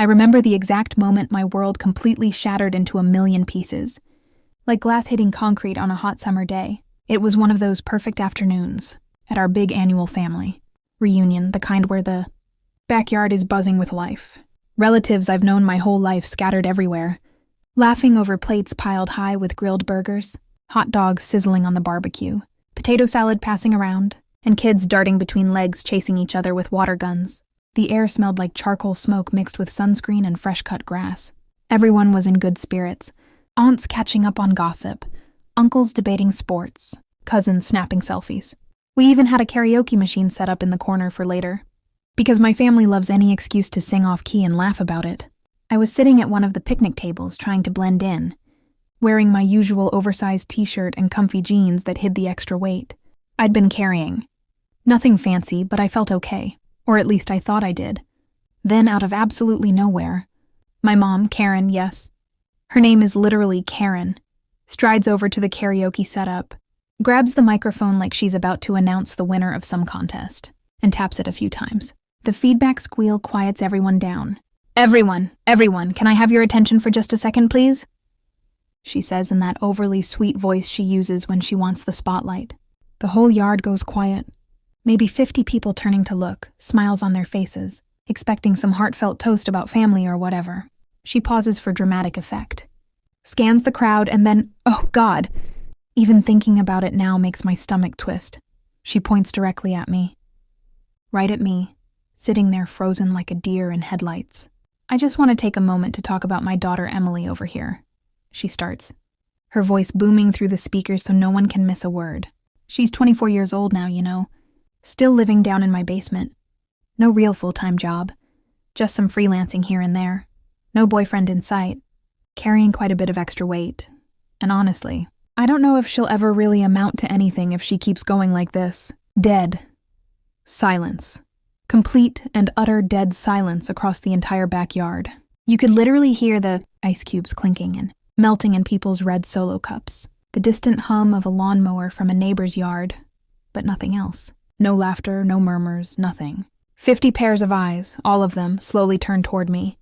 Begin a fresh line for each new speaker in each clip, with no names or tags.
I remember the exact moment my world completely shattered into a million pieces. Like glass hitting concrete on a hot summer day. It was one of those perfect afternoons at our big annual family reunion, the kind where the backyard is buzzing with life. Relatives I've known my whole life scattered everywhere, laughing over plates piled high with grilled burgers, hot dogs sizzling on the barbecue, potato salad passing around, and kids darting between legs chasing each other with water guns. The air smelled like charcoal smoke mixed with sunscreen and fresh-cut grass. Everyone was in good spirits. Aunts catching up on gossip, uncles debating sports, cousins snapping selfies. We even had a karaoke machine set up in the corner for later, because my family loves any excuse to sing off-key and laugh about it. I was sitting at one of the picnic tables trying to blend in, wearing my usual oversized t-shirt and comfy jeans that hid the extra weight I'd been carrying. Nothing fancy, but I felt okay, or at least I thought I did. Then, out of absolutely nowhere, my mom, Karen, yes, her name is literally Karen, strides over to the karaoke setup, grabs the microphone like she's about to announce the winner of some contest, and taps it a few times. The feedback squeal quiets everyone down. Everyone, can I have your attention for just a second, please? She says in that overly sweet voice she uses when she wants the spotlight. The whole yard goes quiet. Maybe 50 people turning to look, smiles on their faces, expecting some heartfelt toast about family or whatever. She pauses for dramatic effect, scans the crowd, and then, oh God, even thinking about it now makes my stomach twist. She points directly at me. Right at me, sitting there frozen like a deer in headlights. I just want to take a moment to talk about my daughter Emily over here. She starts, her voice booming through the speakers so no one can miss a word. She's 24 years old now, you know, still living down in my basement. No real full-time job, just some freelancing here and there. No boyfriend in sight, carrying quite a bit of extra weight. And honestly, I don't know if she'll ever really amount to anything if she keeps going like this. Dead. Silence. Complete and utter dead silence across the entire backyard. You could literally hear the ice cubes clinking and melting in people's red Solo cups. The distant hum of a lawnmower from a neighbor's yard, but nothing else. No laughter, no murmurs, nothing. 50 pairs of eyes, all of them, slowly turned toward me.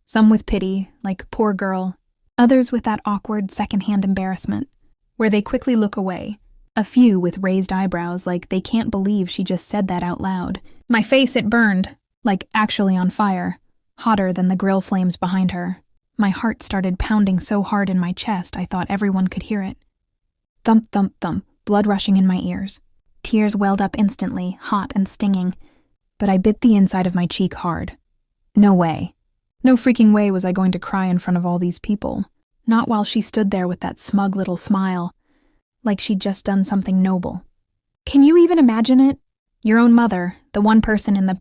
Some with pity, like poor girl. Others with that awkward secondhand embarrassment, where they quickly look away. A few with raised eyebrows, like they can't believe she just said that out loud. My face, it burned, like actually on fire, hotter than the grill flames behind her. My heart started pounding so hard in my chest I thought everyone could hear it. Thump, thump, thump, blood rushing in my ears. Tears welled up instantly, hot and stinging, but I bit the inside of my cheek hard. No way. No freaking way was I going to cry in front of all these people. Not while she stood there with that smug little smile, like she'd just done something noble. Can you even imagine it? Your own mother, the one person in the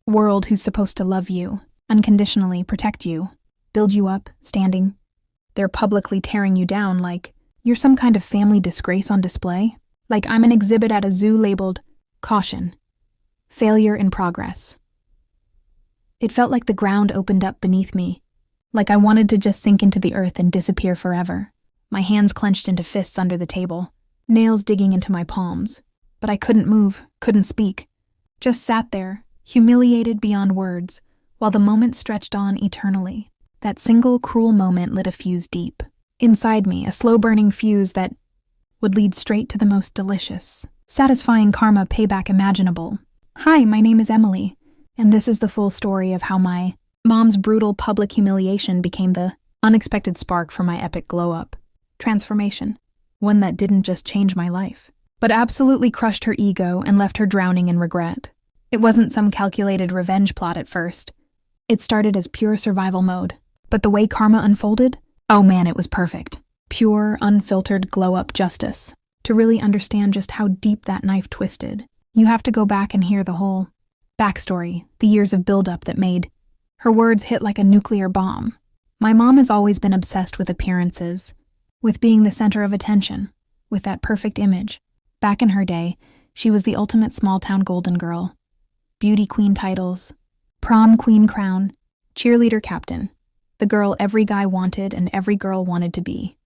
world who's supposed to love you, unconditionally protect you, build you up, standing. They're publicly tearing you down like you're some kind of family disgrace on display. Like I'm an exhibit at a zoo labeled, caution, failure in progress. It felt like the ground opened up beneath me, like I wanted to just sink into the earth and disappear forever. My hands clenched into fists under the table, nails digging into my palms. But I couldn't move, couldn't speak. Just sat there, humiliated beyond words, while the moment stretched on eternally. That single cruel moment lit a fuse deep. Inside me, a slow-burning fuse that would lead straight to the most delicious, satisfying karma payback imaginable. Hi, my name is Emily, and this is the full story of how my mom's brutal public humiliation became the unexpected spark for my epic glow-up. Transformation. One that didn't just change my life, but absolutely crushed her ego and left her drowning in regret. It wasn't some calculated revenge plot at first. It started as pure survival mode, but the way karma unfolded, oh man, it was perfect. Pure, unfiltered glow-up justice. To really understand just how deep that knife twisted, you have to go back and hear the whole backstory, the years of buildup that made her words hit like a nuclear bomb. My mom has always been obsessed with appearances, with being the center of attention, with that perfect image. Back in her day, she was the ultimate small-town golden girl. Beauty queen titles, prom queen crown, cheerleader captain, the girl every guy wanted and every girl wanted to be.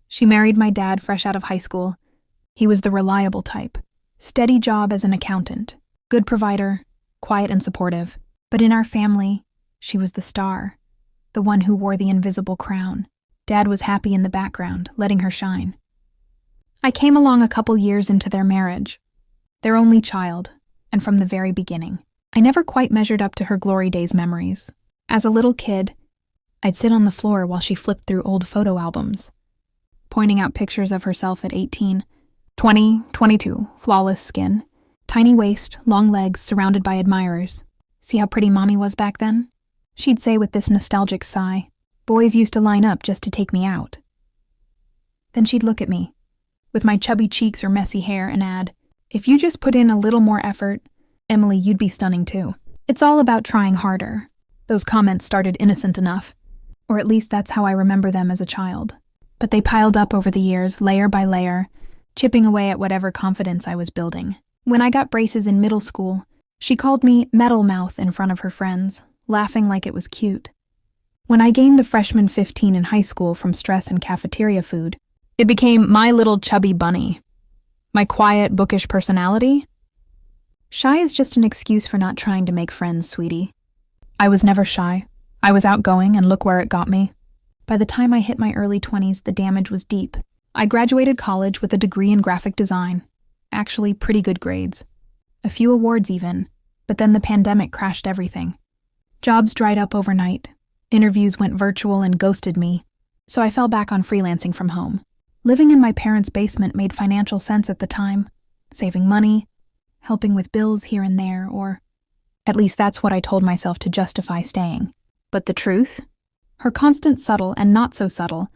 She married my dad fresh out of high school. He was the reliable type. Steady job as an accountant. Good provider, quiet and supportive. But in our family, She was the star, the one who wore the invisible crown. Dad was happy in the background, letting her shine. I came along a couple years into their marriage, their only child, and from the very beginning, I never quite measured up to her glory days memories. As a little kid, I'd sit on the floor while she flipped through old photo albums, pointing out pictures of herself at 18, 20, 22, flawless skin, tiny waist, long legs, surrounded by admirers. See how pretty mommy was back then? She'd say with this nostalgic sigh. Boys used to line up just to take me out. Then she'd look at me, with my chubby cheeks or messy hair, and add, "If you just put in a little more effort, Emily, you'd be stunning too." It's all about trying harder. Those comments started innocent enough, or at least that's how I remember them as a child. But they piled up over the years, layer by layer, chipping away at whatever confidence I was building. When I got braces in middle school, she called me metal mouth in front of her friends, laughing like it was cute. When I gained the freshman 15 in high school from stress and cafeteria food, it became my little chubby bunny. My quiet, bookish personality? Shy is just an excuse for not trying to make friends, sweetie. I was never shy. I was outgoing, and look where it got me. By the time I hit my early 20s, the damage was deep. I graduated college with a degree in graphic design. Actually, pretty good grades. A few awards even, but then the pandemic crashed everything. Jobs dried up overnight. Interviews went virtual and ghosted me, so I fell back on freelancing from home. Living in my parents' basement made financial sense at the time, saving money, helping with bills here and there, or at least that's what I told myself to justify staying. But the truth? Her constant subtle and not so subtle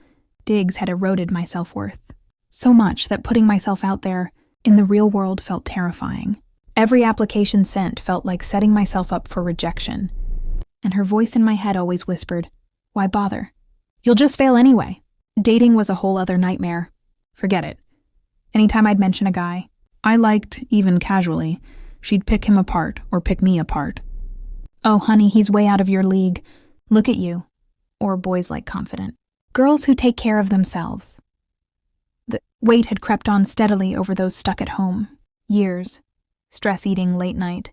digs had eroded my self-worth. So much that putting myself out there in the real world felt terrifying. Every application sent felt like setting myself up for rejection. And her voice in my head always whispered, "Why bother? You'll just fail anyway." Dating was a whole other nightmare. Forget it. Anytime I'd mention a guy I liked, even casually, she'd pick him apart or pick me apart. "Oh, honey, he's way out of your league. Look at you." Or boys like confident. Girls who take care of themselves. The weight had crept on steadily over those stuck at home. Years. Stress eating late night.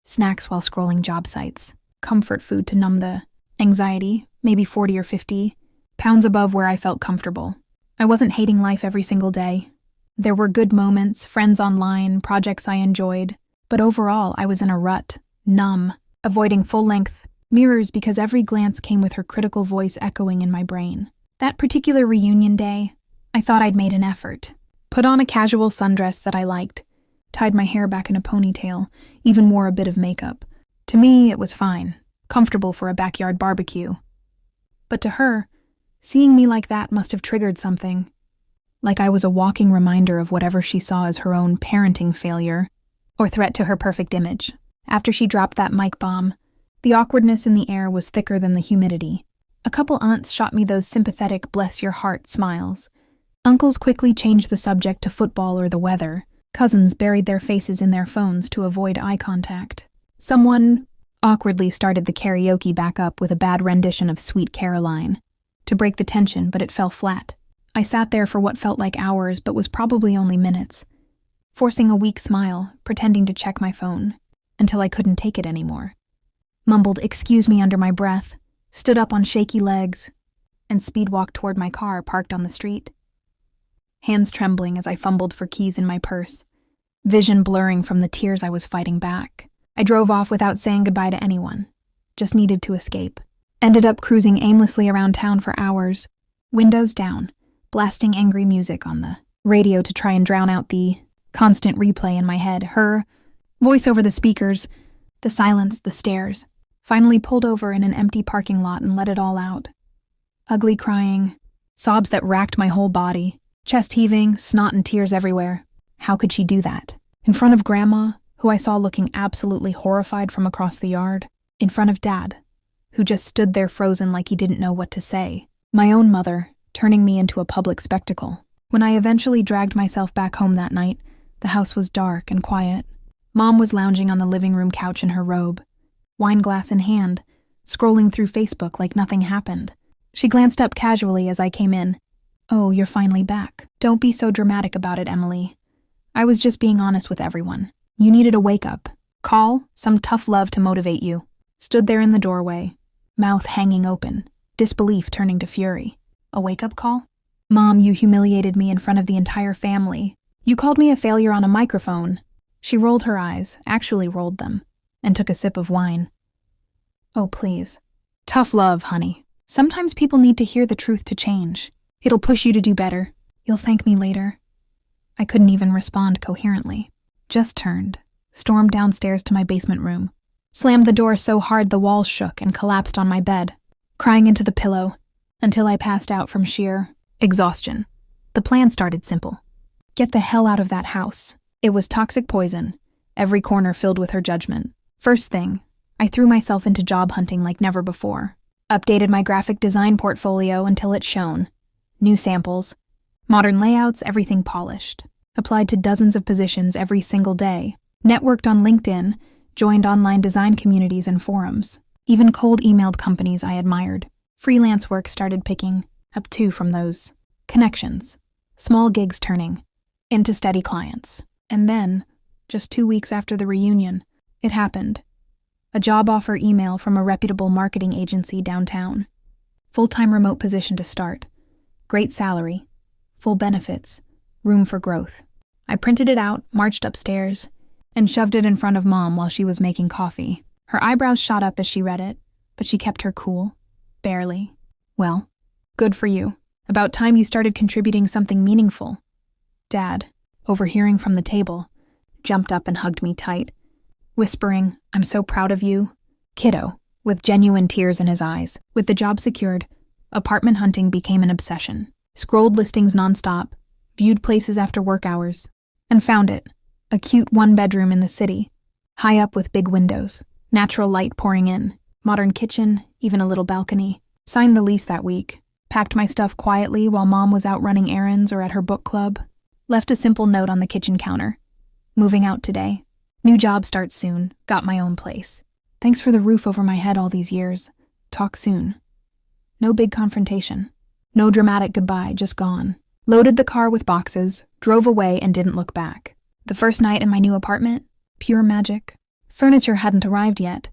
Snacks while scrolling job sites. Comfort food to numb the anxiety, maybe 40 or 50 pounds above where I felt comfortable. I wasn't hating life every single day. There were good moments, friends online, projects I enjoyed, but overall I was in a rut, numb, avoiding full-length mirrors because every glance came with her critical voice echoing in my brain. That particular reunion day, I thought I'd made an effort. Put on a casual sundress that I liked, tied my hair back in a ponytail, even wore a bit of makeup. To me, it was fine, comfortable for a backyard barbecue. But to her, seeing me like that must have triggered something. Like I was a walking reminder of whatever she saw as her own parenting failure or threat to her perfect image. After she dropped that mic bomb, the awkwardness in the air was thicker than the humidity. A couple aunts shot me those sympathetic bless your heart smiles. Uncles quickly changed the subject to football or the weather. Cousins buried their faces in their phones to avoid eye contact. Someone awkwardly started the karaoke back up with a bad rendition of Sweet Caroline. To break the tension, but it fell flat. I sat there for what felt like hours, but was probably only minutes, forcing a weak smile, pretending to check my phone, until I couldn't take it anymore. Mumbled "excuse me" under my breath, stood up on shaky legs, and speed-walked toward my car parked on the street. Hands trembling as I fumbled for keys in my purse, vision blurring from the tears I was fighting back. I drove off without saying goodbye to anyone, just needed to escape. Ended up cruising aimlessly around town for hours, windows down, blasting angry music on the radio to try and drown out the constant replay in my head. Her voice over the speakers, the silence, the stares. Finally pulled over in an empty parking lot and let it all out. Ugly crying, sobs that racked my whole body, chest heaving, snot and tears everywhere. How could she do that? In front of Grandma, who I saw looking absolutely horrified from across the yard. In front of Dad, who just stood there frozen like he didn't know what to say. My own mother, turning me into a public spectacle. When I eventually dragged myself back home that night, the house was dark and quiet. Mom was lounging on the living room couch in her robe, wine glass in hand, scrolling through Facebook like nothing happened. She glanced up casually as I came in. "Oh, you're finally back. Don't be so dramatic about it, Emily. I was just being honest with everyone. You needed a wake-up call, some tough love to motivate you." Stood there in the doorway, mouth hanging open, disbelief turning to fury. A wake-up call? Mom, you humiliated me in front of the entire family. You called me a failure on a microphone. She rolled her eyes, actually rolled them, and took a sip of wine. Oh, please. Tough love, honey. Sometimes people need to hear the truth to change. It'll push you to do better. You'll thank me later. I couldn't even respond coherently. Just turned, stormed downstairs to my basement room, slammed the door so hard the walls shook and collapsed on my bed, crying into the pillow until I passed out from sheer exhaustion. The plan started simple. Get the hell out of that house. It was toxic poison, every corner filled with her judgment. First thing, I threw myself into job hunting like never before. Updated my graphic design portfolio until it shone. New samples, modern layouts, everything polished. Applied to dozens of positions every single day. Networked on LinkedIn, joined online design communities and forums. Even cold emailed companies I admired. Freelance work started picking up too from those connections. Small gigs turning into steady clients. And then, just 2 weeks after the reunion, it happened. A job offer email from a reputable marketing agency downtown. Full-time remote position to start. Great salary. Full benefits. Room for growth. I printed it out, marched upstairs, and shoved it in front of Mom while she was making coffee. Her eyebrows shot up as she read it, but she kept her cool. Barely. Well, good for you. About time you started contributing something meaningful. Dad, overhearing from the table, jumped up and hugged me tight, whispering, I'm so proud of you. Kiddo, with genuine tears in his eyes. With the job secured, apartment hunting became an obsession. Scrolled listings nonstop, viewed places after work hours, and found it. A cute one-bedroom in the city, high up with big windows, natural light pouring in, modern kitchen, even a little balcony. Signed the lease that week, packed my stuff quietly while Mom was out running errands or at her book club, left a simple note on the kitchen counter. Moving out today. New job starts soon, got my own place. Thanks for the roof over my head all these years. Talk soon. No big confrontation. No dramatic goodbye, just gone. Loaded the car with boxes, drove away and didn't look back. The first night in my new apartment, pure magic. Furniture hadn't arrived yet,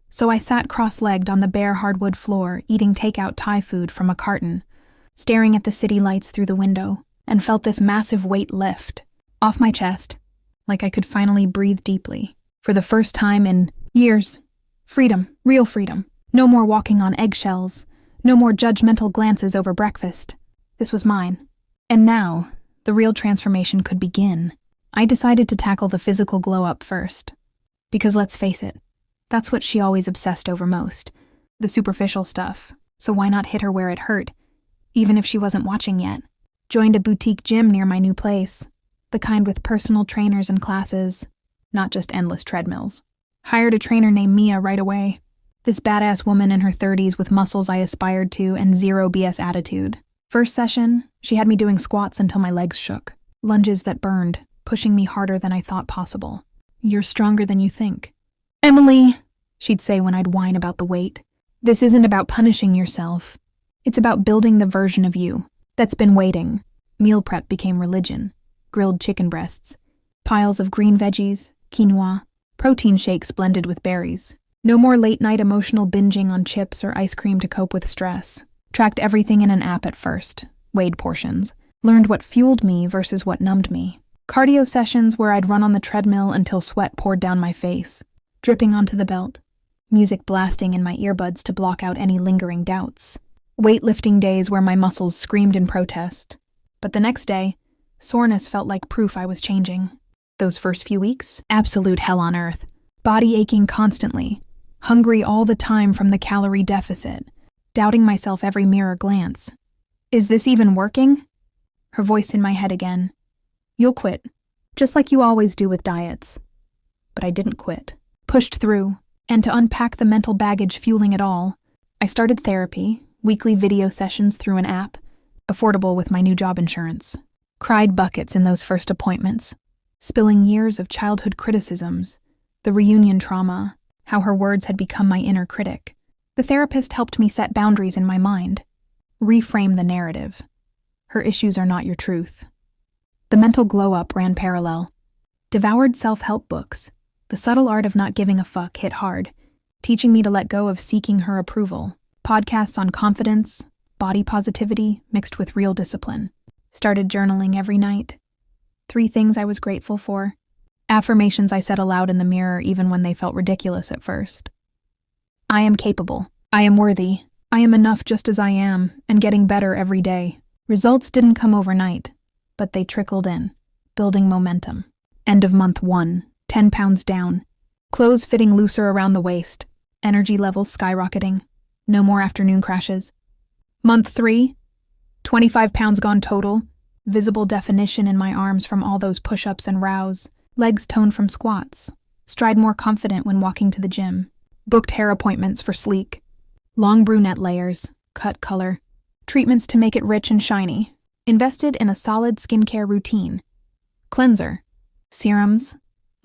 so I sat cross-legged on the bare hardwood floor, eating takeout Thai food from a carton, staring at the city lights through the window, and felt this massive weight lift off my chest, like I could finally breathe deeply. For the first time in years. Freedom, real freedom. No more walking on eggshells. No more judgmental glances over breakfast. This was mine. And now, the real transformation could begin. I decided to tackle the physical glow-up first. Because let's face it, that's what she always obsessed over most. The superficial stuff. So why not hit her where it hurt, even if she wasn't watching yet? Joined a boutique gym near my new place. The kind with personal trainers and classes, not just endless treadmills. Hired a trainer named Mia right away. This badass woman in her 30s with muscles I aspired to and zero BS attitude. First session, she had me doing squats until my legs shook. Lunges that burned, pushing me harder than I thought possible. You're stronger than you think. Emily, she'd say when I'd whine about the weight. This isn't about punishing yourself. It's about building the version of you that's been waiting. Meal prep became religion. Grilled chicken breasts. Piles of green veggies, quinoa, protein shakes blended with berries. No more late-night emotional binging on chips or ice cream to cope with stress. Tracked everything in an app at first. Weighed portions. Learned what fueled me versus what numbed me. Cardio sessions where I'd run on the treadmill until sweat poured down my face, dripping onto the belt. Music blasting in my earbuds to block out any lingering doubts. Weightlifting days where my muscles screamed in protest. But the next day, soreness felt like proof I was changing. Those first few weeks, absolute hell on earth. Body aching constantly. Hungry all the time from the calorie deficit. Doubting myself every mirror glance. Is this even working? Her voice in my head again. You'll quit, just like you always do with diets. But I didn't quit. Pushed through, and to unpack the mental baggage fueling it all, I started therapy, weekly video sessions through an app, affordable with my new job insurance. Cried buckets in those first appointments, spilling years of childhood criticisms, the reunion trauma, how her words had become my inner critic. The therapist helped me set boundaries in my mind, reframe the narrative. Her issues are not your truth. The mental glow-up ran parallel. Devoured self-help books. The subtle art of not giving a fuck hit hard. teaching me to let go of seeking her approval. Podcasts on confidence, body positivity, mixed with real discipline. Started journaling every night. 3 things I was grateful for. Affirmations I said aloud in the mirror even when they felt ridiculous at first. I am capable. I am worthy. I am enough just as I am, and getting better every day. Results didn't come overnight, but they trickled in, building momentum. End of month 1, 10 pounds down. Clothes fitting looser around the waist. Energy levels skyrocketing. No more afternoon crashes. Month 3, 25 pounds gone total. Visible definition in my arms from all those push-ups and rows. Legs toned from squats. Stride more confident when walking to the gym. Booked hair appointments for sleek. Long brunette layers, cut color. Treatments to make it rich and shiny. Invested in a solid skincare routine. Cleanser. Serums.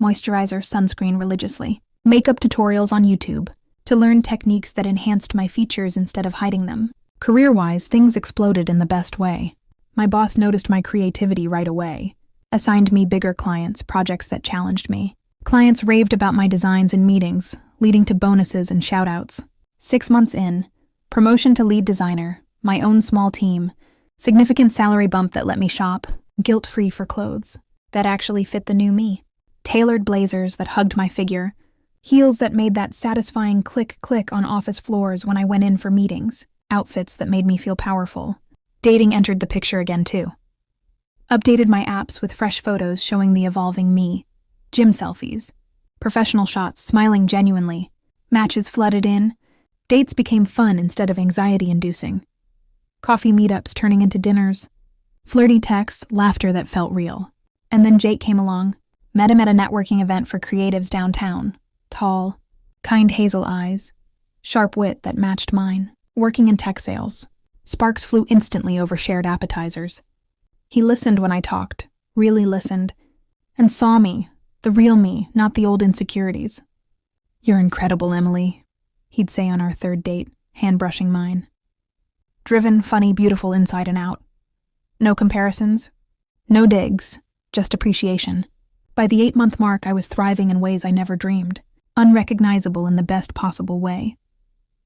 Moisturizer, sunscreen religiously. Makeup tutorials on YouTube. To learn techniques that enhanced my features instead of hiding them. Career-wise, things exploded in the best way. My boss noticed my creativity right away. Assigned me bigger clients, projects that challenged me. Clients raved about my designs in meetings, leading to bonuses and shout-outs. 6 months in, promotion to lead designer, my own small team, significant salary bump that let me shop, guilt-free for clothes that actually fit the new me. Tailored blazers that hugged my figure, heels that made that satisfying click-click on office floors when I went in for meetings, outfits that made me feel powerful. Dating entered the picture again, too. Updated my apps with fresh photos showing the evolving me. Gym selfies. Professional shots, smiling genuinely. Matches flooded in. Dates became fun instead of anxiety-inducing. Coffee meetups turning into dinners. Flirty texts, laughter that felt real. And then Jake came along. Met him at a networking event for creatives downtown. Tall, kind hazel eyes. Sharp wit that matched mine. Working in tech sales. Sparks flew instantly over shared appetizers. He listened when I talked, really listened, and saw me, the real me, not the old insecurities. "You're incredible, Emily," he'd say on our 3rd date, hand brushing mine. Driven, funny, beautiful inside and out. No comparisons, no digs, just appreciation. By the 8-month mark, I was thriving in ways I never dreamed, unrecognizable in the best possible way.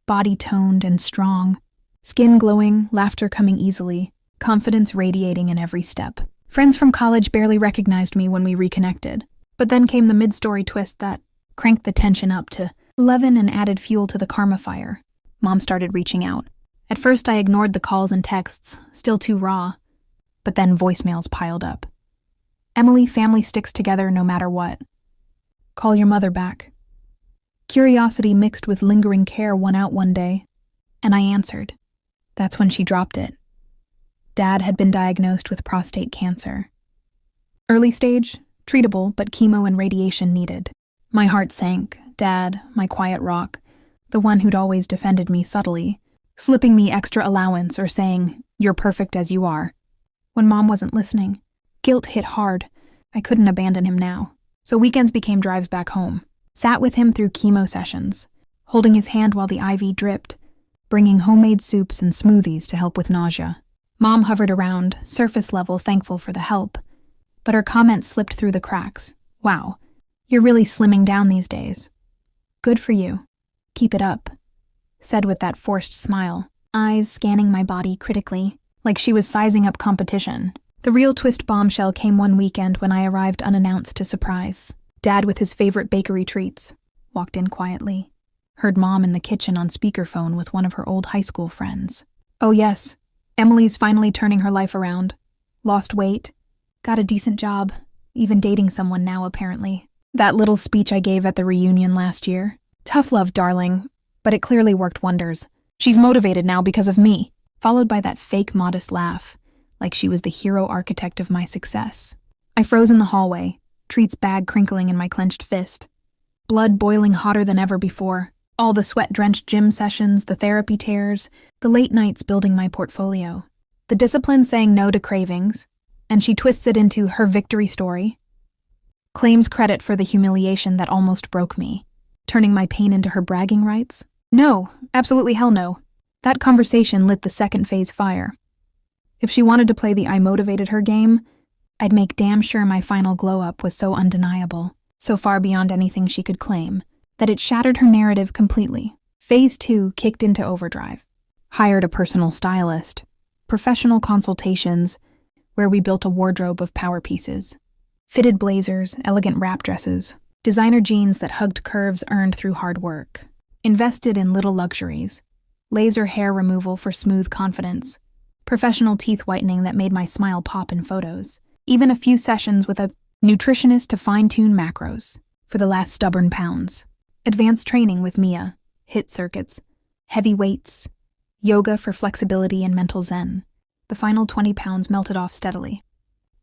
Body toned and strong, skin glowing, laughter coming easily, confidence radiating in every step. Friends from college barely recognized me when we reconnected, but then came the mid-story twist that cranked the tension up to 11 and added fuel to the karma fire. Mom started reaching out. At first I ignored the calls and texts, still too raw, but then voicemails piled up. "Emily, family sticks together no matter what. Call your mother back." Curiosity mixed with lingering care won out one day, and I answered. That's when she dropped it. Dad had been diagnosed with prostate cancer. Early stage, treatable, but chemo and radiation needed. My heart sank. Dad, my quiet rock, the one who'd always defended me subtly, slipping me extra allowance or saying, "You're perfect as you are." When Mom wasn't listening, guilt hit hard. I couldn't abandon him now. So weekends became drives back home. Sat with him through chemo sessions, holding his hand while the IV dripped, bringing homemade soups and smoothies to help with nausea. Mom hovered around, surface level, thankful for the help. But her comments slipped through the cracks. "Wow, you're really slimming down these days. Good for you. Keep it up," said with that forced smile, eyes scanning my body critically, like she was sizing up competition. The real twist bombshell came one weekend when I arrived unannounced to surprise. Dad with his favorite bakery treats. Walked in quietly. Heard Mom in the kitchen on speakerphone with one of her old high school friends. Oh yes, Emily's finally turning her life around. Lost weight. Got a decent job. Even dating someone now, apparently. That little speech I gave at the reunion last year. Tough love, darling. But it clearly worked wonders. She's motivated now because of me. Followed by that fake modest laugh, like she was the hero architect of my success. I froze in the hallway, treats bag crinkling in my clenched fist. Blood boiling hotter than ever before. All the sweat-drenched gym sessions, the therapy tears, the late nights building my portfolio. The discipline saying no to cravings, and she twists it into her victory story. Claims credit for the humiliation that almost broke me, turning my pain into her bragging rights. No, absolutely hell no. That conversation lit the second phase fire. If she wanted to play the I motivated her game, I'd make damn sure my final glow-up was so undeniable, so far beyond anything she could claim, that it shattered her narrative completely. Phase 2 kicked into overdrive. Hired a personal stylist, professional consultations, where we built a wardrobe of power pieces. Fitted blazers, elegant wrap dresses, designer jeans that hugged curves earned through hard work. Invested in little luxuries. Laser hair removal for smooth confidence. Professional teeth whitening that made my smile pop in photos. Even a few sessions with a nutritionist to fine-tune macros for the last stubborn pounds. Advanced training with Mia, HIIT circuits, heavy weights, yoga for flexibility and mental zen. The final 20 pounds melted off steadily,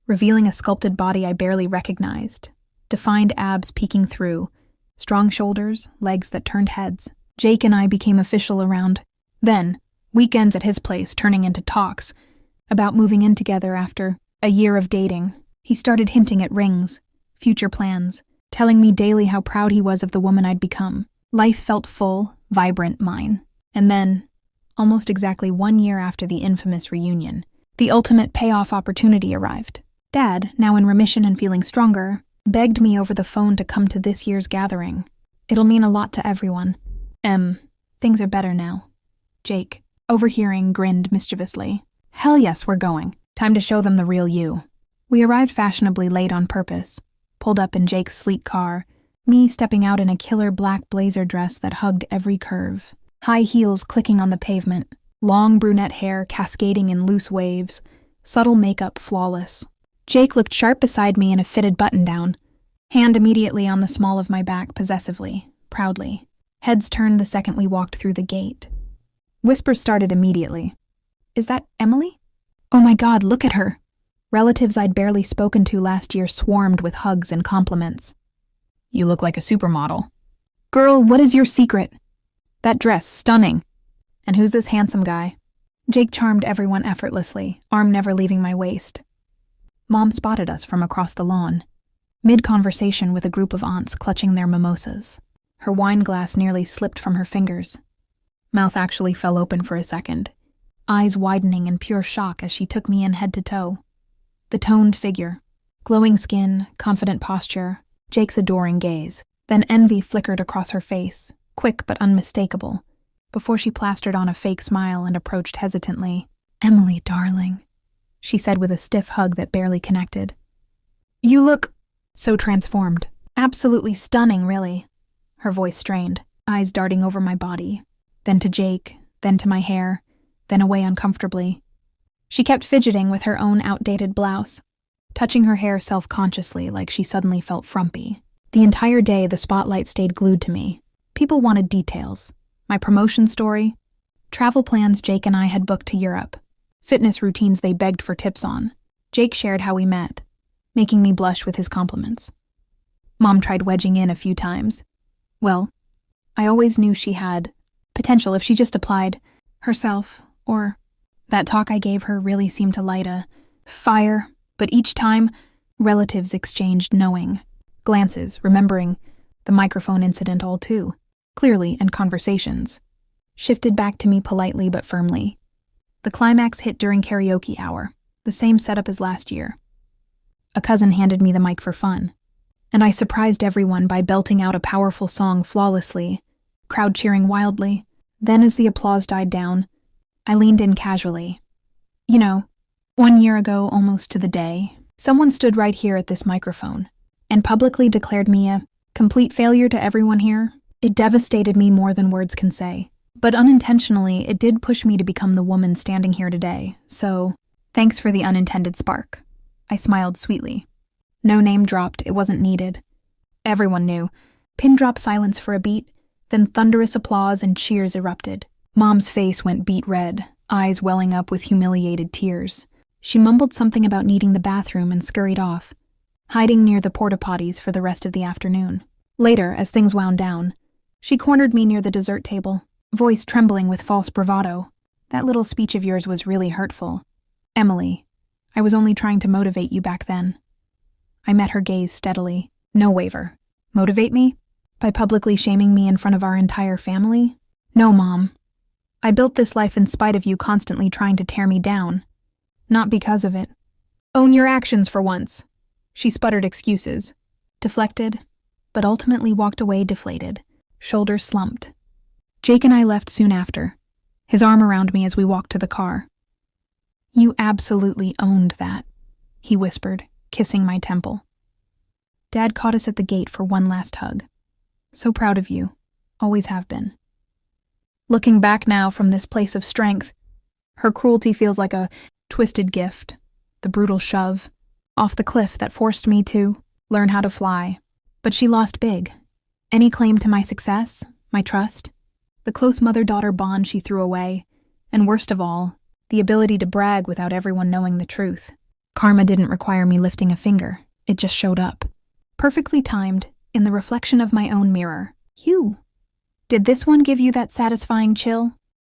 revealing a sculpted body I barely recognized. Defined abs peeking through, strong shoulders, legs that turned heads. Jake and I became official around then, weekends at his place turning into talks about moving in together after a year of dating. He started hinting at rings, future plans, telling me daily how proud he was of the woman I'd become. Life felt full, vibrant mine. And then, almost exactly 1 year after the infamous reunion, the ultimate payoff opportunity arrived. Dad, now in remission and feeling stronger, begged me over the phone to come to this year's gathering. It'll mean a lot to everyone. Things are better now. Jake, overhearing, grinned mischievously. Hell yes, we're going. Time to show them the real you. We arrived fashionably late on purpose, pulled up in Jake's sleek car, me stepping out in a killer black blazer dress that hugged every curve. High heels clicking on the pavement, long brunette hair cascading in loose waves, subtle makeup flawless. Jake looked sharp beside me in a fitted button-down, hand immediately on the small of my back possessively, proudly. Heads turned the second we walked through the gate. Whispers started immediately. Is that Emily? Oh my God, look at her. Relatives I'd barely spoken to last year swarmed with hugs and compliments. You look like a supermodel. Girl, what is your secret? That dress, stunning. And who's this handsome guy? Jake charmed everyone effortlessly, arm never leaving my waist. Mom spotted us from across the lawn, mid-conversation with a group of aunts clutching their mimosas. Her wine glass nearly slipped from her fingers. Mouth actually fell open for a second, eyes widening in pure shock as she took me in head to toe. The toned figure, glowing skin, confident posture, Jake's adoring gaze. Then envy flickered across her face, quick but unmistakable, before she plastered on a fake smile and approached hesitantly. Emily, darling, she said with a stiff hug that barely connected. You look so transformed. Absolutely stunning, really. Her voice strained, eyes darting over my body, then to Jake, then to my hair, then away uncomfortably. She kept fidgeting with her own outdated blouse, touching her hair self-consciously like she suddenly felt frumpy. The entire day, the spotlight stayed glued to me. People wanted details. My promotion story, travel plans Jake and I had booked to Europe, fitness routines they begged for tips on. Jake shared how we met, making me blush with his compliments. Mom tried wedging in a few times. Well, I always knew she had potential if she just applied herself, or that talk I gave her really seemed to light a fire, but each time, relatives exchanged knowing glances, remembering the microphone incident all too clearly, and conversations shifted back to me politely but firmly. The climax hit during karaoke hour, the same setup as last year. A cousin handed me the mic for fun, and I surprised everyone by belting out a powerful song flawlessly, crowd cheering wildly. Then as the applause died down, I leaned in casually. 1 year ago, almost to the day, someone stood right here at this microphone and publicly declared me a complete failure to everyone here. It devastated me more than words can say, but unintentionally, it did push me to become the woman standing here today, so thanks for the unintended spark. I smiled sweetly. No name dropped, it wasn't needed. Everyone knew. Pin drop silence for a beat, then thunderous applause and cheers erupted. Mom's face went beet red, eyes welling up with humiliated tears. She mumbled something about needing the bathroom and scurried off, hiding near the porta-potties for the rest of the afternoon. Later, as things wound down, she cornered me near the dessert table, voice trembling with false bravado. That little speech of yours was really hurtful. Emily, I was only trying to motivate you back then. I met her gaze steadily. No waver. Motivate me? By publicly shaming me in front of our entire family? No, Mom. I built this life in spite of you constantly trying to tear me down. Not because of it. Own your actions for once. She sputtered excuses, deflected, but ultimately walked away deflated. shoulders slumped. Jake and I left soon after, his arm around me as we walked to the car. "You absolutely owned that," he whispered, kissing my temple. Dad caught us at the gate for one last hug. "So proud of you. Always have been." Looking back now from this place of strength, her cruelty feels like a twisted gift, the brutal shove, off the cliff that forced me to learn how to fly. But she lost big. Any claim to my success, my trust, the close mother-daughter bond she threw away, and worst of all, the ability to brag without everyone knowing the truth. Karma didn't require me lifting a finger. It just showed up. Perfectly timed, in the reflection of my own mirror. "Hugh, did this one give you that satisfying chill?"